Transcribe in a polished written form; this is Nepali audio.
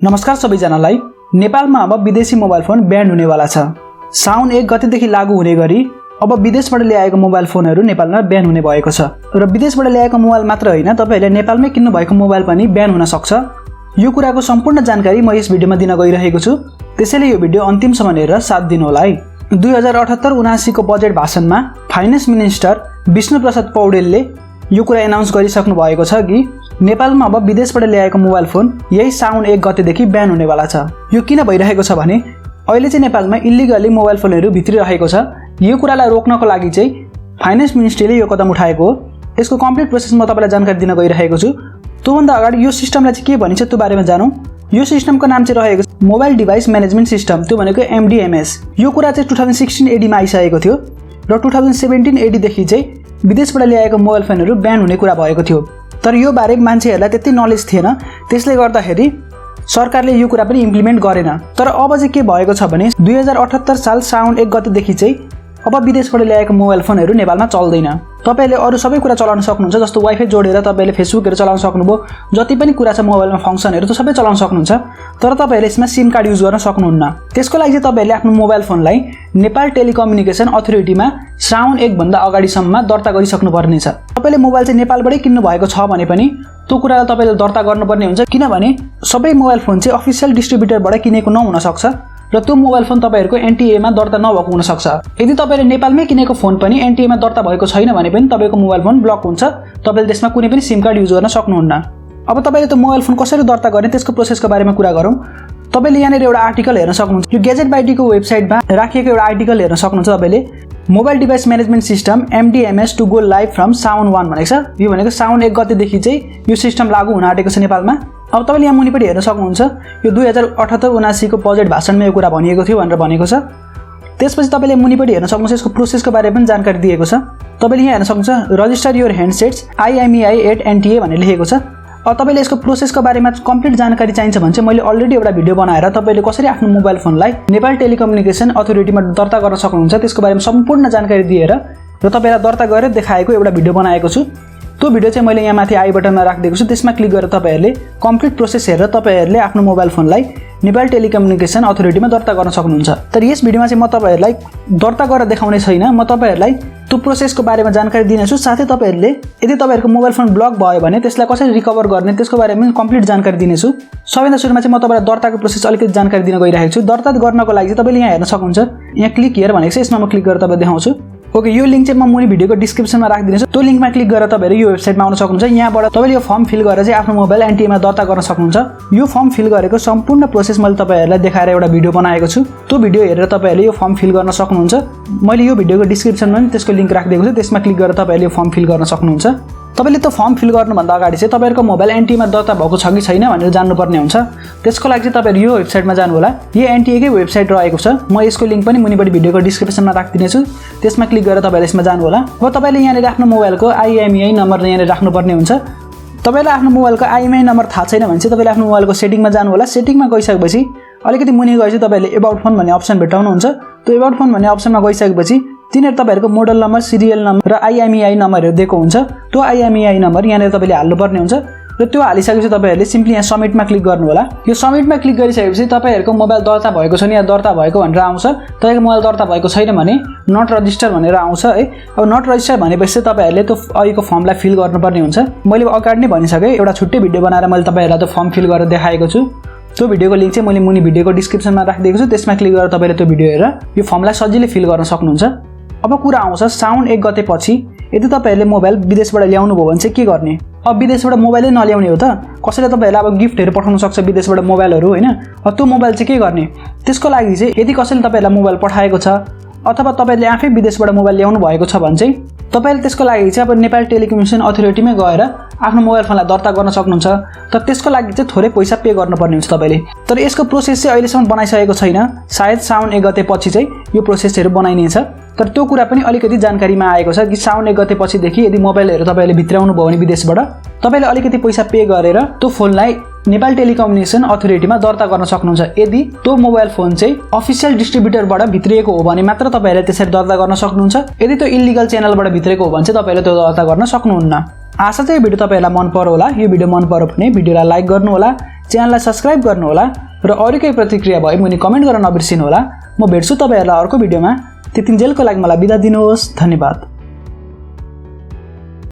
नमस्कार सबैजनालाई। नेपालमा अब विदेशी मोबाइल फोन ब्यान हुनेवाला छ। साउन 1 गतेदेखि लागू हुने गरी अब विदेशबाट ल्याएको मोबाइल फोनहरू नेपालमा ब्यान हुने भएको छ र विदेशबाट ल्याएको मोबाइल मात्र होइन, तपाईहरुले नेपालमै किन्नु भएको मोबाइल पनि ब्यान हुन सक्छ। यो कुराको सम्पूर्ण जानकारी म यस भिडियोमा दिन गइरहेको छु, त्यसैले यो भिडियो अन्तिमसम्म हेरेर साथ दिनु होला है। 2078-79 को बजेट भाषणमा फाइनान्स मिनिस्टर विष्णुप्रसाद पौडेलले यो कुरा एनाउन्स गरिसक्नु भएको छ कि नेपालमा अब विदेशबाट ल्याएको मोबाइल फोन यही साउन 1 गतेदेखि ब्यान हुनेवाला छ। यो किन भइरहेको छ भने अहिले चाहिँ नेपालमा इल्लिगली मोबाइल फोनहरू भित्रिरहेको छ। यो कुरालाई रोक्नको लागि चाहिँ फाइनान्स मिनिस्ट्रीले यो कदम उठाएको हो। यसको कम्प्लिट प्रोसेस म तपाईलाई जानकारी दिन गइरहेको छु। त्योभन्दा अगाडि यो सिस्टमलाई चाहिँ के भनिन्छ त्यो बारेमा जानौँ। यो सिस्टमको नाम चाहिँ रहेको छ मोबाइल डिभाइस म्यानेजमेन्ट सिस्टम, त्यो भनेको MDMS। यो कुरा चाहिँ 2016 AD मा आइसकेको थियो र 2017 AD देखि चाहिँ विदेशबाट ल्याएको मोबाइल फोनहरू ब्यान हुने कुरा भएको थियो। तर यो बारे मान्छेहरूलाई त्यति नलेज थिएन, त्यसले गर्दाखेरि सरकारले यो कुरा पनि इम्प्लिमेन्ट गरेन। तर अब चाहिँ के भएको छ भने 2078 साल साउन 1 गतेदेखि चाहिँ अब विदेशबाट ल्याएको मोबाइल फोनहरू नेपालमा चल्दैन। तपाईले अरु सबै कुरा चलाउन सक्नुहुन्छ, जस्तो वाइफाई जोडेर तपाईले फेसबुकहरु चलाउन सक्नुभयो, जति पनि कुरा छ मोबाइलमा फंक्सनहरु त सबै चलाउन सक्नुहुन्छ। तर तपाईले यसमा सिम कार्ड युज गर्न सक्नुहुन्न। त्यसको लागि चाहिँ तपाईले आफ्नो मोबाइल फोनलाई नेपाल टेलिकम्युनिकेशन अथोरिटीमा साउन 1 भन्दा अगाडिसम्म दर्ता गरिसक्नु पर्ने छ। तपाईले मोबाइल चाहिँ नेपालबाटै किन्नु भएको छ भने पनि त्यो कुरालाई तपाईले दर्ता गर्नुपर्ने हुन्छ, किनभने सबै मोबाइल फोन चाहिँ अफिसियल डिस्ट्रिब्युटरबाट किनेको नहुन सक्छ र त्यो मोबाइल फोन तपाईहरुको NTA मा दर्ता नभएको हुन सक्छ। यदि तपाईले नेपालमै किनेको फोन पनि NTA मा दर्ता भएको छैन भने पनि तपाईको मोबाइल फोन ब्लक हुन्छ। तपाईले त्यसमा कुनै पनि सिम कार्ड युज गर्न सक्नुहुन्न। अब तपाईले त्यो मोबाइल फोन कसरी दर्ता गर्ने त्यसको प्रोसेसको बारेमा कुरा गरौँ। तपाईले यहाँ एउटा आर्टिकल हेर्न सक्नुहुन्छ। यो गेजेट बाइटी को वेबसाइटमा राखिएको एउटा आर्टिकल हेर्न सक्नुहुन्छ। तपाईले mobile device management system MDMS to go live from साउन 1 भनेको छ। यो भनेको साउन 1 गतेदेखि चाहिँ यो सिस्टम लागू हुन आँटेको छ नेपालमा। अब तपाईले यहाँ मुनिपटि हेर्न सक्नुहुन्छ, यो 2078-79 को बजेट भाषणमा यो कुरा भनिएको थियो भनेर भनेको छ। त्यसपछि तपाईले मुनिपटि हेर्न सक्नुहुन्छ, यसको प्रोसेसको बारेमा पनि जानकारी दिएको छ। तपाईले यहाँ हेर्न सक्नुहुन्छ register your handsets IMEI at NTA भनेर लेखेको छ। अब तपाईले यसको प्रोसेसको बारेमा कम्प्लिट जानकारी चाहिन्छ भने चाहिँ मैले अलरेडी एउटा भिडियो बनाएर तपाईले कसरी आफ्नो मोबाइल फोनलाई नेपाल टेलिकम्युनिकेशन अथोरिटीमा दर्ता गर्न सक्नुहुन्छ त्यसको बारेमा सम्पूर्ण जानकारी दिएर र तपाईलाई दर्ता गरेर देखाएको एउटा भिडियो बनाएको छु। त्यो भिडियो चाहिँ मैले यहाँ माथि आई बटनमा राखिदिएको छु। त्यसमा क्लिक गरेर तपाईहरुले कम्प्लिट प्रोसेस हेरेर तपाईहरुले आफ्नो मोबाइल फोनलाई नेपाल टेलिकम्युनिकेशन अथोरिटीमा दर्ता गर्न सक्नुहुन्छ। तर यस भिडियोमा चाहिँ म तपाईहरुलाई दर्ता गरेर देखाउने छैन, म तपाईहरुलाई त्यो प्रोसेसको बारेमा जानकारी दिनेछु। साथै तपाईहरुले यदि तपाईहरुको मोबाइल फोन ब्लक भयो भने त्यसलाई कसरी रिकभर गर्ने त्यसको बारेमा कम्प्लिट जानकारी दिनेछु। सबैभन्दा सुरुमा चाहिँ म तपाईलाई दर्ताको प्रोसेस अलिकति जानकारी दिन गइरहेको छु। दर्ता गर्नको लागि चाहिँ तपाईले यहाँ हेर्न सक्नुहुन्छ, यहाँ क्लिक हियर भनेको छ, यसमा म क्लिक गरेर तपाईलाई देखाउँछु। ओके, यो लिंक चाहिँ म मुनि भिडियोको डिस्क्रिप्सनमा राखिदिन्छु। त्यो लिंकमा क्लिक गरेर तपाईहरु यो वेबसाइटमा आउन सक्नुहुन्छ। यहाँबाट तपाईले यो फर्म फिल गरेर चाहिँ आफ्नो मोबाइल NTA मा दर्ता गर्न सक्नुहुन्छ। यो फर्म फिल गरेको सम्पूर्ण प्रोसेस मैले तपाईहरुलाई देखाएर एउटा भिडियो बनाएको छु। त्यो भिडियो हेरेर तपाईहरुले यो फर्म फिल गर्न सक्नुहुन्छ। मैले यो भिडियोको डिस्क्रिप्सनमा पनि त्यसको लिंक राखिदिएको छु, त्यसमा क्लिक गरेर तपाईहरुले यो फर्म फिल गर्न सक्नुहुन्छ। तपाईले त्यो फर्म फिल गर्नुभन्दा अगाडि चाहिँ तपाईहरुको मोबाइल NTA मा दर्ता भएको छ कि छैन भनेर जान्नुपर्ने हुन्छ। त्यसको लागि चाहिँ तपाईहरु यो वेबसाइटमा जानु होला। यो NTA कै वेबसाइट रहेको छ। म यसको लिंक पनि मुनिपटि भिडियोको डिस्क्रिप्सनमा राखिदिने छु। त्यसमा क्लिक गरेर तपाईहरुले यसमा जानु होला। अब तपाईले यहाँ आफ्नो मोबाइलको IMEI नम्बर यहाँ राख्नुपर्ने हुन्छ। तपाईलाई आफ्नो मोबाइलको IMEI नम्बर थाहा छैन भने चाहिँ तपाईले आफ्नो मोबाइलको सेटिङमा जानु होला। सेटिङमा गइसकेपछि अलिकति मुनि गएपछि तपाईले अबाउट फोन भन्ने अप्सन भेटाउनुहुन्छ। त्यो अबाउट फोन भन्ने अप्सनमा गइसकेपछि तिनीहरु तपाईहरुको मोडल नम्बर, सिरियल नम्बर र IMEI नम्बरहरु दिएको हुन्छ। त्यो IMEI नम्बर यहाँ तपाईले हाल्नुपर्ने हुन्छ र त्यो हालिसकेपछि तपाईहरुले सिम्पली यहाँ सबमिटमा क्लिक गर्नु होला। यो सबमिटमा क्लिक गरिसकेपछि तपाईहरुको मोबाइल दर्ता भएको छ नि या दर्ता भएको भनेर आउँछ। तपाईको मोबाइल दर्ता भएको छैन भने नट रजिस्टर भनेर आउँछ है। अब नट रजिस्टर भनेपछि तपाईहरुले त्यो अहिलेको फर्मलाई फिल गर्नुपर्ने हुन्छ। मैले अगाडि नै भनिसके, एउटा छुट्टै भिडियो बनाएर मैले तपाईहरुलाई त्यो फर्म फिल गरेर देखाएको छु। त्यो भिडियोको लिंक चाहिँ मैले मुनि भिडियोको डिस्क्रिप्सनमा राखिदिएको छु। त्यसमा क्लिक गरेर तपाईले त्यो भिडियो हेरेर यो फर्मलाई सजिलै फिल गर्न सक्नुहुन्छ। अब कुरा आउँछ साउन 1 गतेपछि यदि तपाईहरुले मोबाइल विदेशबाट ल्याउनु भयो भने चाहिँ के गर्ने। अब विदेशबाट मोबाइलै नल्याउने हो त, कसैले तपाईहरुलाई अब गिफ्टहरु पठाउन सक्छ विदेशबाट मोबाइलहरु हैन। अब त्यो मोबाइल चाहिँ के गर्ने। त्यसको लागि चाहिँ यदि कसैले तपाईहरुलाई मोबाइल पठाएको छ अथवा तपाईहरुले आफै विदेशबाट मोबाइल ल्याउनु भएको छ भने चाहिँ तपाईले त्यसको लागि चाहिँ अब नेपाल टेलिकम्युनिकेशन अथोरिटीमै गएर आफ्नो मोबाइल फोनलाई दर्ता गर्न सक्नुहुन्छ। तर त्यसको लागि चाहिँ थोरै पैसा पे गर्नुपर्ने हुन्छ तपाईले। तर यसको प्रोसेस चाहिँ अहिलेसम्म बनाइसकेको छैन। सायद साउन 1 गतेपछि चाहिँ यो प्रोसेसहरु बनाइनेछ। तर त्यो कुरा पनि अलिकति जानकारीमा आएको छ कि साउन 1 गतेपछिदेखि यदि मोबाइलहरु तपाईले भित्राउनु भयो भने विदेशबाट तपाईले अलिकति पैसा पे गरेर त्यो फोनलाई नेपाल टेलिकम्युनिकेशन अथोरिटीमा दर्ता गर्न सक्नुहुन्छ। यदि त्यो मोबाइल फोन चाहिँ अफिसियल डिस्ट्रिब्युटरबाट भित्रिएको हो भने मात्र तपाईहरुले त्यसरी दर्ता गर्न सक्नुहुन्छ। यदि त्यो इल्लिगल च्यानलबाट भित्रिएको हो भने चाहिँ तपाईले त्यो दर्ता गर्न सक्नुहुन्न। आशा चाहिँ भिडियो तपाईहरुलाई मन पर्यो होला। यो भिडियो मन पर्यो भने भिडियोलाई लाइक गर्नु होला, च्यानललाई सब्स्क्राइब गर्नुहोला र अरू केही प्रतिक्रिया भए मुनि कमेन्ट गर्न नबिर्सिनुहोला। म भेट्छु तपाईहरुलाई अर्को भिडियोमा। त्यतिन्जेलको लागि मलाई बिदा दिनुहोस्। धन्यवाद।